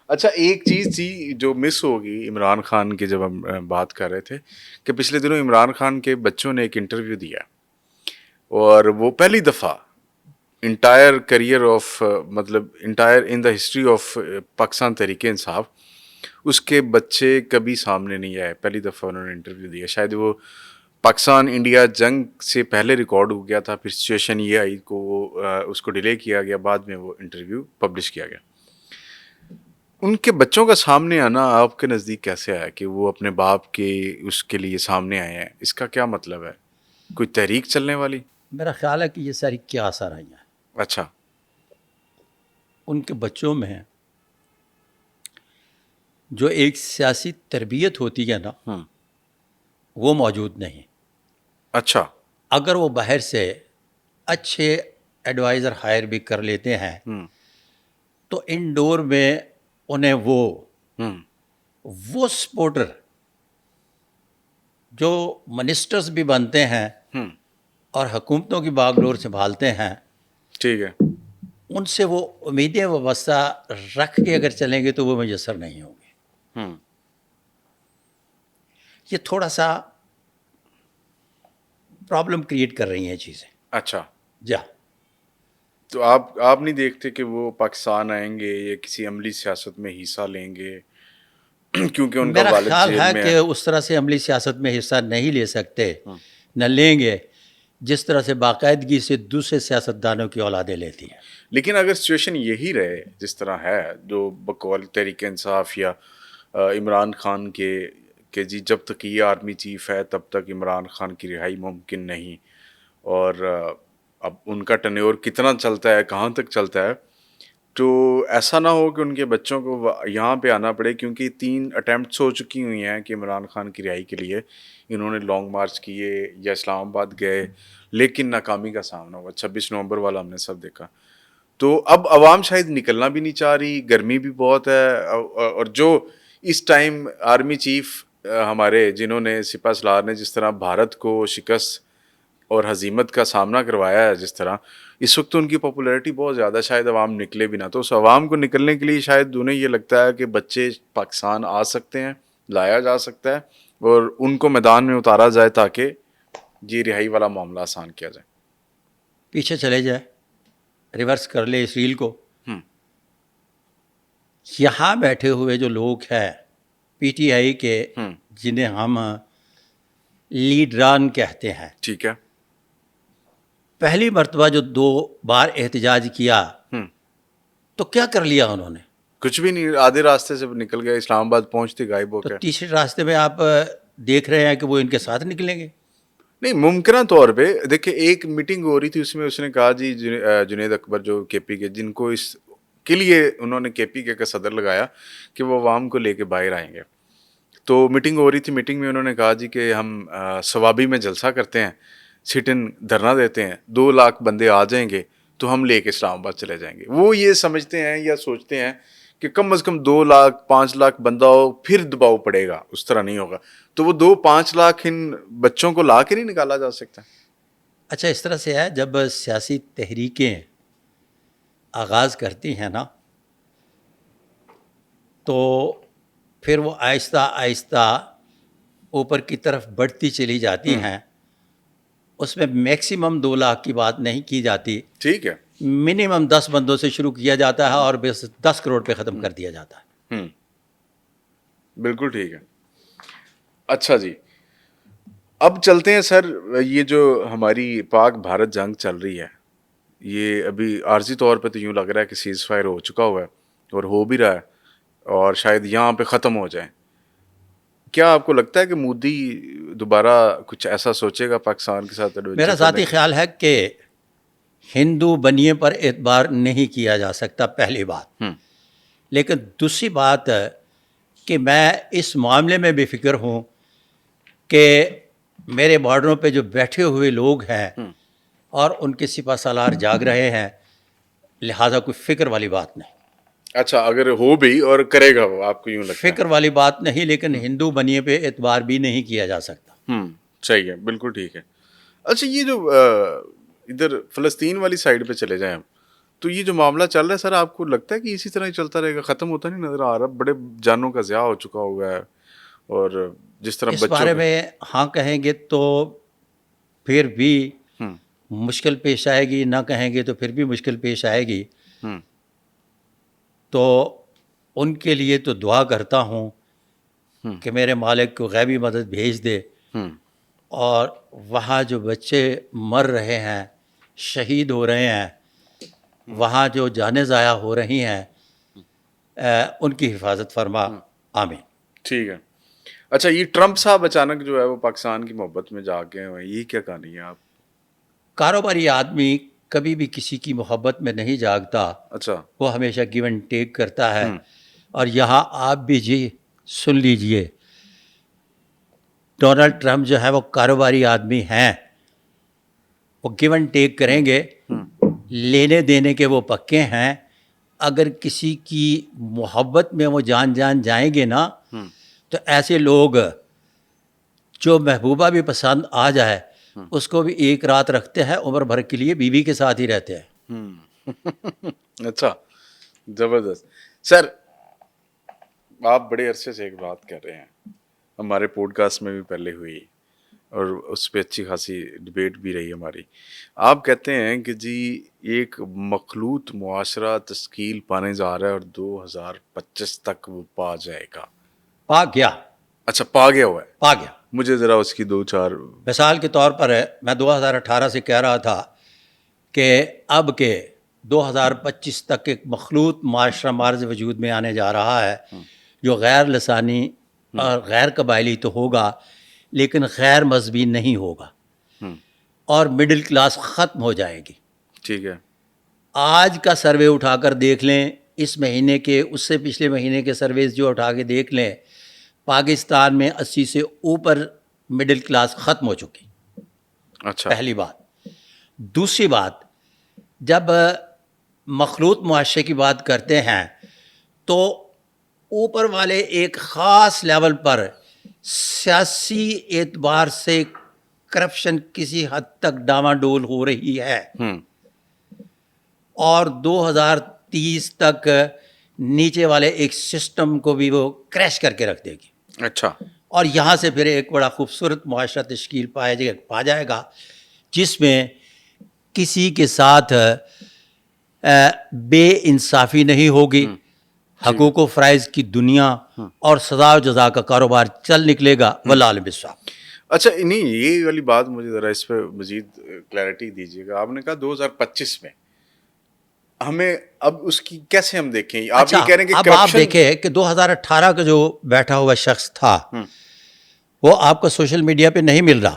اچھا ایک چیز تھی جو مس ہوگی عمران خان کی جب ہم بات کر رہے تھے کہ پچھلے دنوں عمران خان کے بچوں نے ایک انٹرویو دیا اور وہ پہلی دفعہ انٹائر کریئر آف مطلب entire in the history of Pakistan Tehreek Insaf اس کے بچے کبھی سامنے نہیں آئے. پہلی دفعہ انہوں نے انٹرویو دیا. شاید وہ پاکستان انڈیا جنگ سے پہلے ریکارڈ ہو گیا تھا, پھر سچویشن یہ آئی کو اس کو ڈیلے کیا گیا, بعد میں وہ انٹرویو پبلش کیا گیا. ان کے بچوں کا سامنے آنا آپ کے نزدیک کیسے آیا کہ وہ اپنے باپ کے اس کے لیے سامنے آئے ہیں؟ اس کا کیا مطلب ہے؟ کوئی تحریک چلنے والی؟ میرا خیال ہے کہ یہ ساری کیا اثر آئی ہیں اچھا ان کے بچوں میں. جو ایک سیاسی تربیت ہوتی ہے نا وہ موجود نہیں. اچھا اگر وہ باہر سے اچھے ایڈوائزر ہائر بھی کر لیتے ہیں تو انڈور میں انہیں وہ سپورٹر جو منسٹرز بھی بنتے ہیں اور حکومتوں کی باغ ڈور سنبھالتے ہیں, ٹھیک ہے, ان سے وہ امیدیں وابستہ رکھ کے اگر چلیں گے تو وہ میسر نہیں ہوں گے. یہ تھوڑا سا پرابلم کریٹ کر رہی ہیں چیزیں. اچھا جا تو آپ نہیں دیکھتے کہ وہ پاکستان آئیں گے یا کسی عملی سیاست میں حصہ لیں گے کیونکہ ان کا میرا والد خیال جیل ہے میں کہ ہے؟ اس طرح سے عملی سیاست میں حصہ نہیں لے سکتے, نہ لیں گے جس طرح سے باقاعدگی سے دوسرے سیاستدانوں کی اولادیں لیتی ہیں. لیکن اگر سچویشن یہی رہے جس طرح ہے جو بقول تحریک انصاف یا عمران خان کے کہ جی جب تک یہ آرمی چیف ہے تب تک عمران خان کی رہائی ممکن نہیں, اور اب ان کا ٹنیور کتنا چلتا ہے, کہاں تک چلتا ہے, تو ایسا نہ ہو کہ ان کے بچوں کو یہاں پہ آنا پڑے, کیونکہ 3 اٹیمپٹس ہو چکی ہوئی ہیں کہ عمران خان کی رہائی کے لیے انہوں نے لانگ مارچ کیے یا اسلام آباد گئے, لیکن ناکامی کا سامنا ہوا. 26 نومبر والا ہم نے سب دیکھا. تو اب عوام شاید نکلنا بھی نہیں چاہ رہی, گرمی بھی بہت ہے, اور جو اس ٹائم آرمی چیف ہمارے جنہوں نے سپہ سالار نے جس طرح بھارت کو شکست اور ہزیمت کا سامنا کروایا ہے, جس طرح اس وقت ان کی پاپولیرٹی بہت زیادہ, شاید عوام نکلے بھی نہ. تو اس عوام کو نکلنے کے لیے شاید انہیں یہ لگتا ہے کہ بچے پاکستان آ سکتے ہیں, لایا جا سکتا ہے اور ان کو میدان میں اتارا جائے تاکہ یہ رہائی والا معاملہ آسان کیا جائے. پیچھے چلے جائے, ریورس کر لے اس ریل کو. یہاں بیٹھے ہوئے جو لوگ ہیں پی ٹی آئی کے, جنہیں ہم لیڈران کہتے ہیں, ٹھیک ہے, پہلی مرتبہ جو 2 بار احتجاج کیا تو کیا کر لیا انہوں نے؟ کچھ بھی نہیں, آدھے راستے سے نکل گئے, اسلام آباد پہنچتے غائب ہو تو گئے. تیسرے راستے میں آپ دیکھ رہے ہیں کہ وہ ان کے ساتھ نکلیں گے. نہیں, ممکنہ طور پہ دیکھیں ایک میٹنگ ہو رہی تھی, اس میں اس نے کہا جی جنید اکبر جو کے پی کے, جن کو اس کے لیے انہوں نے کے پی کے کا صدر لگایا کہ وہ عوام کو لے کے باہر آئیں گے. تو میٹنگ ہو رہی تھی, میٹنگ میں انہوں نے کہا جی کہ ہم ثوابی میں جلسہ کرتے ہیں, سٹ ان دھرنا دیتے ہیں, 2 لاکھ بندے آ جائیں گے تو ہم لے کے اسلام آباد چلے جائیں گے. وہ یہ سمجھتے ہیں یا سوچتے ہیں کہ کم از کم 2 لاکھ 5 لاکھ بندہ ہو پھر دباؤ پڑے گا, اس طرح نہیں ہوگا. تو وہ 2-5 لاکھ ان بچوں کو لا کے نہیں نکالا جا سکتا. اچھا اس طرح سے ہے, جب سیاسی تحریکیں آغاز کرتی ہیں نا تو پھر وہ آہستہ آہستہ اوپر کی طرف بڑھتی چلی جاتی ہیں. اس میں میکسیمم 2 لاکھ کی بات نہیں کی جاتی, ٹھیک ہے, منیمم 10 بندوں سے شروع کیا جاتا ہے اور بس 10 کروڑ پہ ختم کر دیا جاتا ہے. بالکل ٹھیک ہے. اچھا جی, اب چلتے ہیں سر, یہ جو ہماری پاک بھارت جنگ چل رہی ہے یہ ابھی عارضی طور پہ تو یوں لگ رہا ہے کہ سیز فائر ہو چکا ہوا ہے اور ہو بھی رہا ہے اور شاید یہاں پہ ختم ہو جائے. کیا آپ کو لگتا ہے کہ مودی دوبارہ کچھ ایسا سوچے گا پاکستان کے ساتھ ایڈونچر میرا کرنے ذاتی کا؟ خیال ہے کہ ہندو بنیے پر اعتبار نہیں کیا جا سکتا, پہلی بات. لیکن دوسری بات کہ میں اس معاملے میں بے فکر ہوں کہ میرے بارڈروں پہ جو بیٹھے ہوئے لوگ ہیں اور ان کے سپہ سالار جاگ رہے ہیں, لہٰذا کوئی فکر والی بات نہیں. اچھا, اگر ہو بھی اور کرے گا وہ, آپ کو یوں لگتا ہے؟ فکر والی بات نہیں, لیکن ہندو بنیے پہ اعتبار بھی نہیں کیا جا سکتا. صحیح ہے, بالکل ٹھیک ہے. اچھا, یہ جو ادھر فلسطین والی سائڈ پہ چلے جائیں ہم, تو یہ جو معاملہ چل رہا ہے سر، آپ کو لگتا ہے کہ اسی طرح ہی چلتا رہے گا، ختم ہوتا نہیں نظر آ رہا؟ بڑے جانوں کا ضیاع ہو چکا ہوا ہے، اور جس طرح اس بچوں بارے کے میں ہاں کہیں گے تو پھر بھی ہوں مشکل پیش آئے گی، نہ کہیں گے تو پھر بھی مشکل پیش آئے گی. ہوں تو ان کے لیے تو دعا کرتا ہوں ہوں کہ میرے مالک کو غیبی مدد بھیج دے، ہوں اور وہاں جو بچے مر رہے ہیں، شہید ہو رہے ہیں، وہاں جو جانیں ضائع ہو رہی ہیں، ان کی حفاظت فرما. آمین. ٹھیک ہے. اچھا، یہ ٹرمپ صاحب اچانک جو ہے وہ پاکستان کی محبت میں جا گئے ہوئے ہیں، یہ کیا کہانی ہے آپ؟ کاروباری آدمی کبھی بھی کسی کی محبت میں نہیں جاگتا، اچھا. وہ ہمیشہ گیو اینڈ ٹیک کرتا ہے. اور یہاں آپ بھی جی سن لیجئے، ڈونلڈ ٹرمپ جو ہے وہ کاروباری آدمی ہیں، وہ گیو اینڈ ٹیک کریں گے، لینے دینے کے وہ پکے ہیں. اگر کسی کی محبت میں وہ جان جائیں گے نا، تو ایسے لوگ جو محبوبہ بھی پسند آ جائے اس کو بھی ایک رات رکھتے ہیں، عمر بھر کے لیے بیوی کے ساتھ ہی رہتے ہیں. اچھا، زبردست. سر، آپ بڑے عرصے سے ایک بات کر رہے ہیں، ہمارے پوڈ کاسٹ میں بھی پہلے ہوئی، اور اس پہ اچھی خاصی ڈبیٹ بھی رہی ہماری. آپ کہتے ہیں کہ جی ایک مخلوط معاشرہ تشکیل پانے جا رہا ہے، اور 2025 تک وہ پا جائے گا. پا گیا. اچھا، پا گیا ہوا ہے. پا گیا. مجھے ذرا اس کی دو چار مثال کے طور پر میں 2018 سے کہہ رہا تھا کہ اب کے 2025 تک ایک مخلوط معاشرہ مارز وجود میں آنے جا رہا ہے، جو غیر لسانی اور غیر قبائلی تو ہوگا، لیکن غیر مذہبی نہیں ہوگا، اور مڈل کلاس ختم ہو جائے گی. ٹھیک ہے. آج کا سروے اٹھا کر دیکھ لیں، اس مہینے کے، اس سے پچھلے مہینے کے سرویز جو اٹھا کے دیکھ لیں، پاکستان میں 80 سے اوپر مڈل کلاس ختم ہو چکی. اچھا. پہلی بات. دوسری بات، جب مخلوط معاشرے کی بات کرتے ہیں تو اوپر والے ایک خاص لیول پر سیاسی اعتبار سے کرپشن کسی حد تک ڈاواڈول ہو رہی ہے، اور 2030 تک نیچے والے ایک سسٹم کو بھی وہ کریش کر کے رکھ دے گی. اچھا. اور یہاں سے پھر ایک بڑا خوبصورت معاشرہ تشکیل پا جائے گا، جس میں کسی کے ساتھ بے انصافی نہیں ہوگی، حقوق و فرائض کی دنیا اور سزا و جزا کا کاروبار چل نکلے گا. واللہ بالصواب. اچھا، نہیں، یہ والی بات مجھے ذرا اس پہ مزید کلیئرٹی دیجیے گا. آپ نے کہا 2025 میں ہمیں، اب اس کی کیسے ہم دیکھیں؟ آپ یہ کہہ رہے ہیں کہ اب آپ دیکھیں کہ 2018 کا جو بیٹھا ہوا شخص تھا، وہ آپ کو سوشل میڈیا پہ نہیں مل رہا،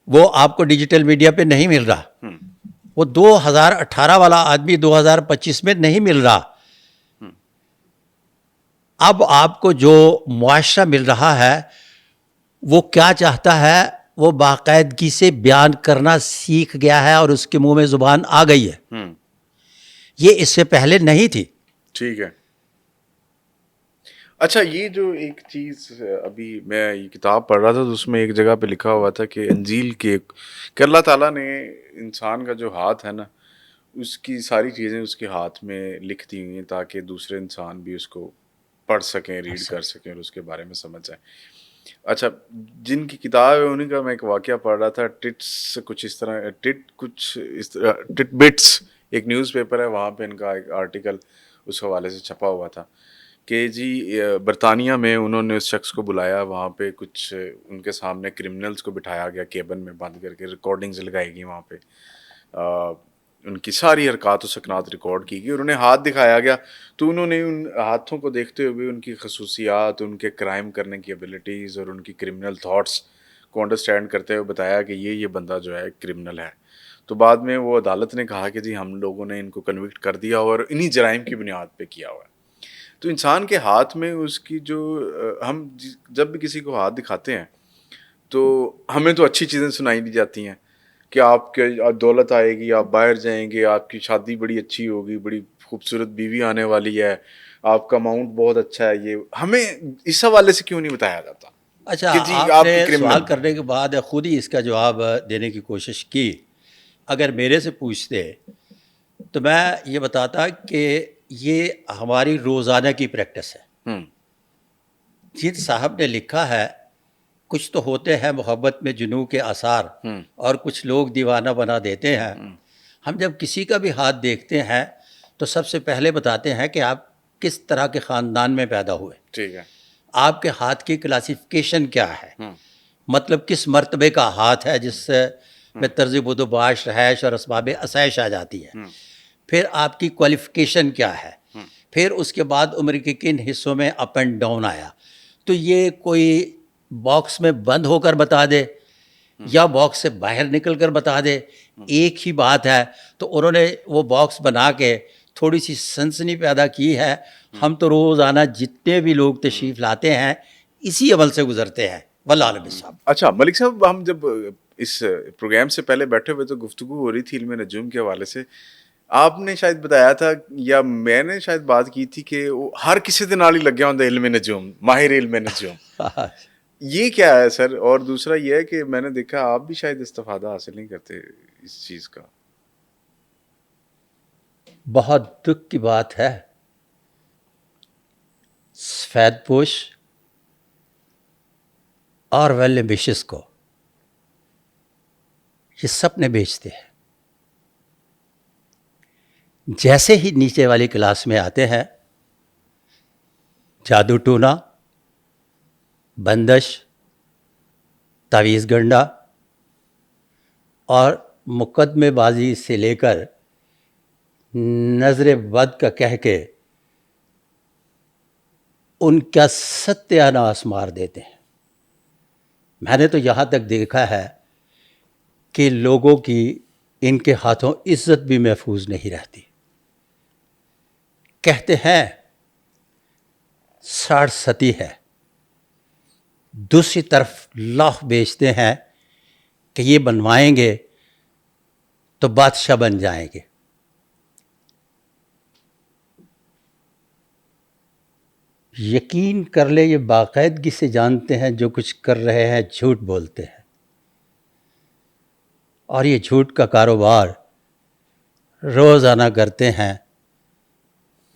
وہ آپ کو ڈیجیٹل میڈیا پہ نہیں مل رہا، وہ 2018 والا آدمی 2025 میں نہیں مل رہا. اب آپ کو جو معاشرہ مل رہا ہے وہ کیا چاہتا ہے، وہ باقاعدگی سے بیان کرنا سیکھ گیا ہے، اور اس کے منہ میں زبان آ گئی ہے. یہ اس سے پہلے نہیں تھی. ٹھیک ہے. اچھا، یہ جو ایک چیز ابھی میں یہ کتاب پڑھ رہا تھا تو اس میں ایک جگہ پہ لکھا ہوا تھا کہ انجیل کے کہ اللہ تعالیٰ نے انسان کا جو ہاتھ ہے نا، اس کی ساری چیزیں اس کے ہاتھ میں لکھ دی ہوئی ہیں تاکہ دوسرے انسان بھی اس کو پڑھ سکیں، ریڈ کر سکیں، اور اس کے بارے میں سمجھ جائیں. اچھا، جن کی کتاب ہے انہیں کا میں ایک واقعہ پڑھ رہا تھا، ٹٹ بٹس ایک نیوز پیپر ہے، وہاں پہ ان کا ایک آرٹیکل اس حوالے سے چھپا ہوا تھا کہ جی برطانیہ میں انہوں نے اس شخص کو بلایا، وہاں پہ کچھ ان کے سامنے کرمنلز کو بٹھایا گیا کیبن میں بند کر کے، ریکارڈنگز لگائی گئی وہاں پہ، ان کی ساری حرکات و سکنات ریکارڈ کی گئی، اور انہیں ہاتھ دکھایا گیا. تو انہوں نے ان ہاتھوں کو دیکھتے ہوئے ان کی خصوصیات، ان کے کرائم کرنے کی ایبیلٹیز اور ان کی کرمنل تھاٹس کو انڈرسٹینڈ کرتے ہوئے بتایا کہ یہ بندہ جو ہے کرمنل ہے. تو بعد میں وہ عدالت نے کہا کہ جی ہم لوگوں نے ان کو کنوکٹ کر دیا اور انہی جرائم کی بنیاد پہ کیا ہوا ہے. تو انسان کے ہاتھ میں اس کی جو ہم جب بھی کسی کو ہاتھ دکھاتے ہیں تو ہمیں تو اچھی چیزیں سنائی دی جاتی ہیں کہ آپ کے دولت آئے گی، آپ باہر جائیں گے، آپ کی شادی بڑی اچھی ہوگی، بڑی خوبصورت بیوی آنے والی ہے، آپ کا اماؤنٹ بہت اچھا ہے. یہ ہمیں اس حوالے سے کیوں نہیں بتایا جاتا؟ اچھا، کہ جی آپ نے کی کرمنل سوال کرنے کے بعد خود ہی اس کا جواب دینے کی کوشش کی. اگر میرے سے پوچھتے تو میں یہ بتاتا کہ یہ ہماری روزانہ کی پریکٹس ہے. جن صاحب نے لکھا ہے کچھ تو ہوتے ہیں محبت میں جنوں کے آثار اور کچھ لوگ دیوانہ بنا دیتے ہیں. ہم جب کسی کا بھی ہاتھ دیکھتے ہیں تو سب سے پہلے بتاتے ہیں کہ آپ کس طرح کے خاندان میں پیدا ہوئے, ٹھیک ہے, آپ کے ہاتھ کی کلاسیفیکیشن کیا ہے, مطلب کس مرتبے کا ہاتھ ہے جس سے میں طرز بود و باش رہائش اور اسباب آسائش آ جاتی ہے. پھر آپ کی کوالیفیکیشن کیا ہے, پھر اس کے بعد عمر کے کن حصوں میں اپ اینڈ ڈاؤن آیا. تو یہ کوئی باکس میں بند ہو کر بتا دے یا باکس سے باہر نکل کر بتا دے, ایک ہی بات ہے. تو انہوں نے وہ باکس بنا کے تھوڑی سی سنسنی پیدا کی ہے. ہم تو روزانہ جتنے بھی لوگ تشریف لاتے ہیں اسی عمل سے گزرتے ہیں. واللہ عالم صاحب. اچھا ملک صاحب, ہم جب اس پروگرام سے پہلے بیٹھے ہوئے تو گفتگو ہو رہی تھی علم نجوم کے حوالے سے, آپ نے شاید بتایا تھا یا میں نے شاید بات کی تھی کہ وہ ہر کسی دے نال ہی لگیا ہوندا علم نجوم, ماہر علم نجوم. یہ کیا ہے سر؟ اور دوسرا یہ ہے کہ میں نے دیکھا آپ بھی شاید استفادہ حاصل نہیں کرتے اس چیز کا. بہت دکھ کی بات ہے, سفید پوش اور ویل ایمبیشس کو یہ سب نے بیچتے ہیں. جیسے ہی نیچے والی کلاس میں آتے ہیں, جادو ٹونا, بندش, تعویذ گنڈا اور مقدمے بازی سے لے کر نظر بد کا کہہ کے ان کا ستیہ ناش مار دیتے ہیں. میں نے تو یہاں تک دیکھا ہے کہ لوگوں کی ان کے ہاتھوں عزت بھی محفوظ نہیں رہتی. کہتے ہیں 60 ستی ہے, دوسری طرف لوح بیچتے ہیں کہ یہ بنوائیں گے تو بادشاہ بن جائیں گے. یقین کر لے یہ باقاعدگی سے جانتے ہیں جو کچھ کر رہے ہیں جھوٹ بولتے ہیں, اور یہ جھوٹ کا کاروبار روزانہ کرتے ہیں.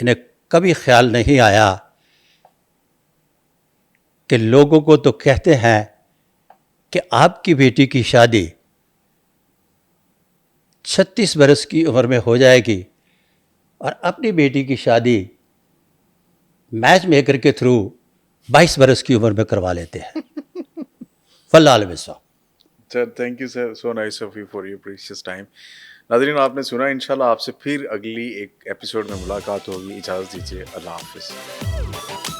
انہیں کبھی خیال نہیں آیا کہ لوگوں کو تو کہتے ہیں کہ آپ کی بیٹی کی شادی 36 برس کی عمر میں ہو جائے گی, اور اپنی بیٹی کی شادی میچ میکر کے تھرو 22 برس کی عمر میں کروا لیتے ہیں. واللہ عالم صاحب. Sir thank you sir, so nice of you for your precious time. ناظرین آپ نے سنا, انشاءاللہ آپ سے پھر اگلی ایک ایپیسوڈ میں ملاقات ہوگی. اجازت دیجیے, اللہ حافظ.